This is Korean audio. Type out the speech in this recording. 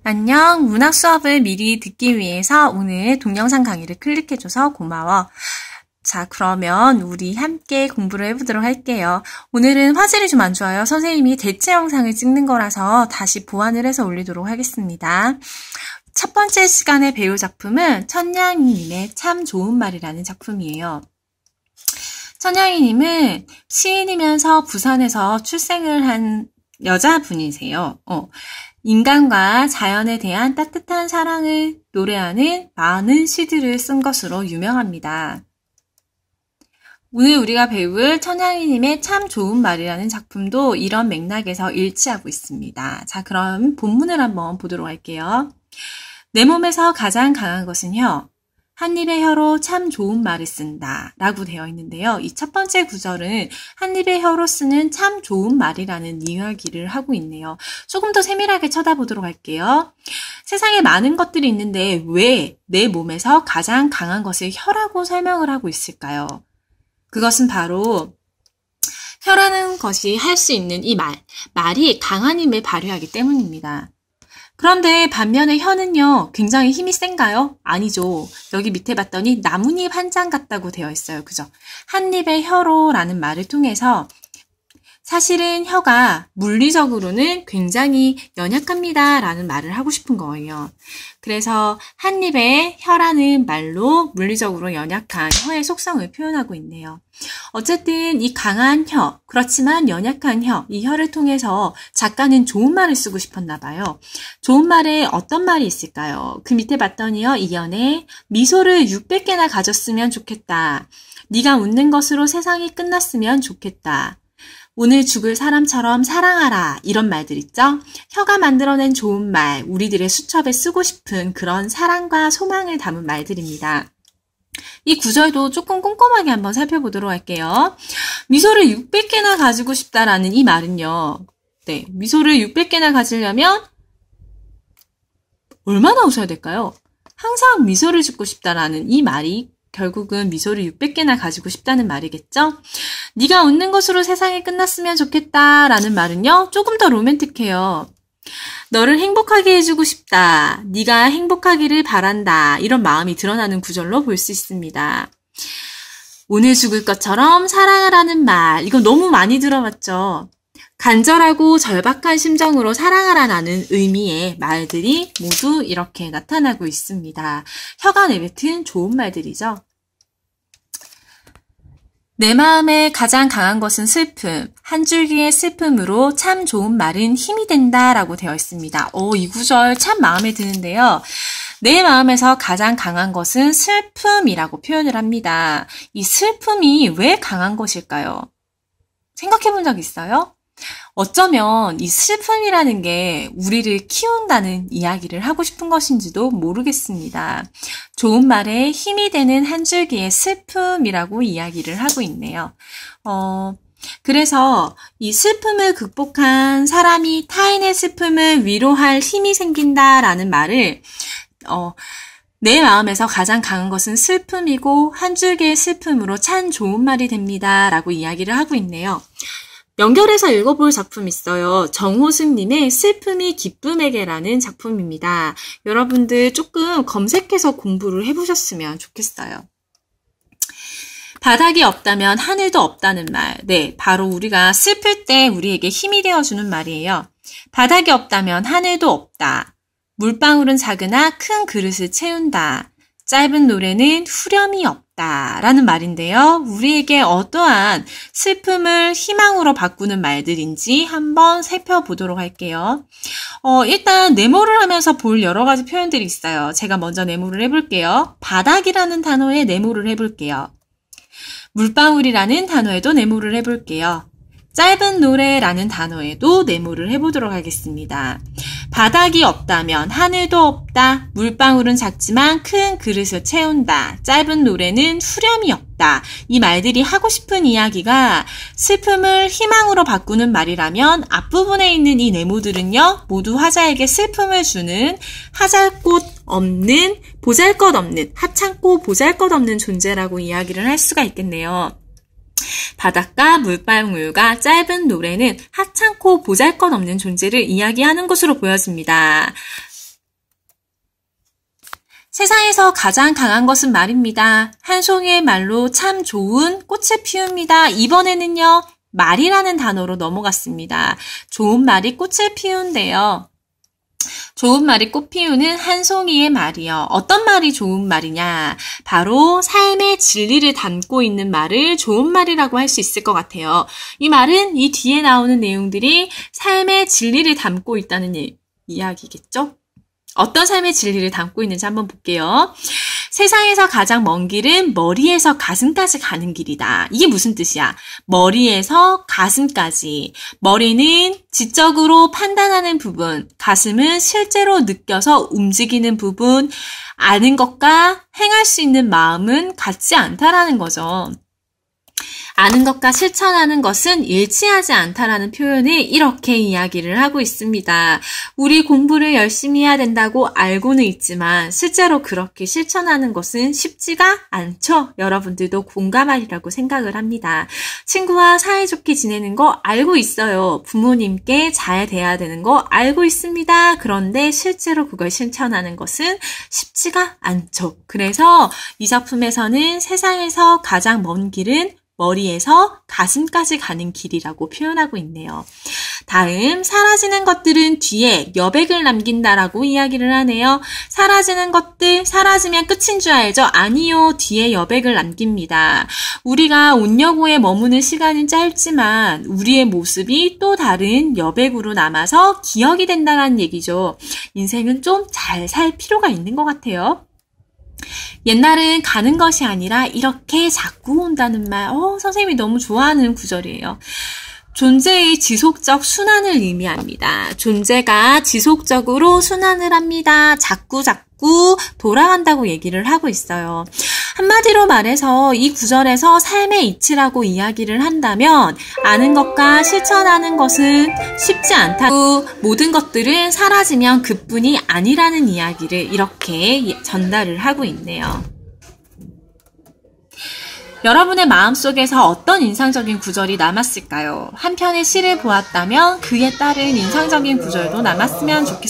안녕, 문학 수업을 미리 듣기 위해서 오늘 동영상 강의를 클릭해줘서 고마워. 자, 그러면 우리 함께 공부를 해보도록 할게요. 오늘은 화질이 좀 안 좋아요. 선생님이 대체 영상을 찍는 거라서 다시 보완을 해서 올리도록 하겠습니다. 첫 번째 시간에 배울 작품은 천냥이님의 참 좋은 말이라는 작품이에요. 천냥이님은 시인이면서 부산에서 출생을 한 여자분이세요. 인간과 자연에 대한 따뜻한 사랑을 노래하는 많은 시들을 쓴 것으로 유명합니다. 오늘 우리가 배울 천냥이님의 참 좋은 말이라는 작품도 이런 맥락에서 일치하고 있습니다. 자, 그럼 본문을 한번 보도록 할게요. 내 몸에서 가장 강한 것은 혀. 한 입의 혀로 참 좋은 말을 쓴다 라고 되어 있는데요. 이 첫 번째 구절은 한 입의 혀로 쓰는 참 좋은 말이라는 이야기를 하고 있네요. 조금 더 세밀하게 쳐다보도록 할게요. 세상에 많은 것들이 있는데 왜 내 몸에서 가장 강한 것을 혀라고 설명을 하고 있을까요? 그것은 바로 혀라는 것이 할 수 있는 이 말이 강한 힘을 발휘하기 때문입니다. 그런데 반면에 혀는요, 굉장히 힘이 센가요? 아니죠. 여기 밑에 봤더니 나뭇잎 한 장 같다고 되어 있어요. 그죠? 한 입의 혀로 라는 말을 통해서 사실은 혀가 물리적으로는 굉장히 연약합니다 라는 말을 하고 싶은 거예요. 그래서 한 입의 혀라는 말로 물리적으로 연약한 혀의 속성을 표현하고 있네요. 어쨌든 이 강한 혀, 그렇지만 연약한 혀, 이 혀를 통해서 작가는 좋은 말을 쓰고 싶었나 봐요. 좋은 말에 어떤 말이 있을까요? 그 밑에 봤더니요, 이연에 미소를 600개나 가졌으면 좋겠다. 네가 웃는 것으로 세상이 끝났으면 좋겠다. 오늘 죽을 사람처럼 사랑하라 이런 말들 있죠? 혀가 만들어낸 좋은 말, 우리들의 수첩에 쓰고 싶은 그런 사랑과 소망을 담은 말들입니다. 이 구절도 조금 꼼꼼하게 한번 살펴보도록 할게요. 미소를 600개나 가지고 싶다라는 이 말은요. 네, 미소를 600개나 가지려면 얼마나 웃어야 될까요? 항상 미소를 짓고 싶다라는 이 말이 결국은 미소를 600개나 가지고 싶다는 말이겠죠? 네가 웃는 것으로 세상이 끝났으면 좋겠다라는 말은요. 조금 더 로맨틱해요. 너를 행복하게 해주고 싶다. 네가 행복하기를 바란다. 이런 마음이 드러나는 구절로 볼 수 있습니다. 오늘 죽을 것처럼 사랑하라는 말. 이거 너무 많이 들어봤죠? 간절하고 절박한 심정으로 사랑하라는 의미의 말들이 모두 이렇게 나타나고 있습니다. 혀가 내뱉은 좋은 말들이죠. 내 마음에 가장 강한 것은 슬픔. 한 줄기의 슬픔으로 참 좋은 말은 힘이 된다 라고 되어 있습니다. 이 구절 참 마음에 드는데요. 내 마음에서 가장 강한 것은 슬픔이라고 표현을 합니다. 이 슬픔이 왜 강한 것일까요? 생각해 본 적 있어요? 어쩌면 이 슬픔이라는 게 우리를 키운다는 이야기를 하고 싶은 것인지도 모르겠습니다. 좋은 말에 힘이 되는 한 줄기의 슬픔이라고 이야기를 하고 있네요. 그래서 이 슬픔을 극복한 사람이 타인의 슬픔을 위로할 힘이 생긴다라는 말을 내 마음에서 가장 강한 것은 슬픔이고 한 줄기의 슬픔으로 참 좋은 말이 됩니다 라고 이야기를 하고 있네요. 연결해서 읽어볼 작품 있어요. 정호승님의 슬픔이 기쁨에게라는 작품입니다. 여러분들 조금 검색해서 공부를 해보셨으면 좋겠어요. 바닥이 없다면 하늘도 없다는 말. 네, 바로 우리가 슬플 때 우리에게 힘이 되어주는 말이에요. 바닥이 없다면 하늘도 없다. 물방울은 작으나 큰 그릇을 채운다. 짧은 노래는 후렴이 없다 라는 말인데요. 우리에게 어떠한 슬픔을 희망으로 바꾸는 말들인지 한번 살펴보도록 할게요. 일단 네모를 하면서 볼 여러 가지 표현들이 있어요. 제가 먼저 네모를 해볼게요. 바닥이라는 단어에 네모를 해볼게요. 물방울이라는 단어에도 네모를 해볼게요. 짧은 노래라는 단어에도 네모를 해보도록 하겠습니다. 바닥이 없다면 하늘도 없다. 물방울은 작지만 큰 그릇을 채운다. 짧은 노래는 후렴이 없다. 이 말들이 하고 싶은 이야기가 슬픔을 희망으로 바꾸는 말이라면 앞부분에 있는 이 네모들은요. 모두 화자에게 슬픔을 주는 보잘것없는 하찮고 보잘것없는 존재라고 이야기를 할 수가 있겠네요. 바닷가 물방울과 짧은 노래는 하찮고 보잘것없는 존재를 이야기하는 것으로 보여집니다. 세상에서 가장 강한 것은 말입니다. 한 송이의 말로 참 좋은 꽃을 피웁니다. 이번에는요, 말이라는 단어로 넘어갔습니다. 좋은 말이 꽃을 피운대요. 좋은 말이 꽃 피우는 한 송이의 말이요. 어떤 말이 좋은 말이냐? 바로 삶의 진리를 담고 있는 말을 좋은 말이라고 할 수 있을 것 같아요. 이 말은 이 뒤에 나오는 내용들이 삶의 진리를 담고 있다는 이야기겠죠? 어떤 삶의 진리를 담고 있는지 한번 볼게요. 세상에서 가장 먼 길은 머리에서 가슴까지 가는 길이다. 이게 무슨 뜻이야? 머리에서 가슴까지. 머리는 지적으로 판단하는 부분, 가슴은 실제로 느껴서 움직이는 부분, 아는 것과 행할 수 있는 마음은 같지 않다라는 거죠. 아는 것과 실천하는 것은 일치하지 않다라는 표현을 이렇게 이야기를 하고 있습니다. 우리 공부를 열심히 해야 된다고 알고는 있지만 실제로 그렇게 실천하는 것은 쉽지가 않죠. 여러분들도 공감하리라고 생각을 합니다. 친구와 사이좋게 지내는 거 알고 있어요. 부모님께 잘 대해야 되는 거 알고 있습니다. 그런데 실제로 그걸 실천하는 것은 쉽지가 않죠. 그래서 이 작품에서는 세상에서 가장 먼 길은 머리에서 가슴까지 가는 길이라고 표현하고 있네요. 다음, 사라지는 것들은 뒤에 여백을 남긴다라고 이야기를 하네요. 사라지는 것들, 사라지면 끝인 줄 알죠? 아니요, 뒤에 여백을 남깁니다. 우리가 온여고에 머무는 시간은 짧지만 우리의 모습이 또 다른 여백으로 남아서 기억이 된다는 얘기죠. 인생은 좀 잘 살 필요가 있는 것 같아요. 옛날은 가는 것이 아니라 이렇게 자꾸 온다는 말, 선생님이 너무 좋아하는 구절이에요. 존재의 지속적 순환을 의미합니다. 존재가 지속적으로 순환을 합니다. 자꾸 돌아간다고 얘기를 하고 있어요. 한마디로 말해서 이 구절에서 삶의 이치라고 이야기를 한다면 아는 것과 실천하는 것은 쉽지 않다고 모든 것들은 사라지면 그뿐이 아니라는 이야기를 이렇게 전달을 하고 있네요. 여러분의 마음속에서 어떤 인상적인 구절이 남았을까요? 한 편의 시를 보았다면 그에 따른 인상적인 구절도 남았으면 좋겠습니다.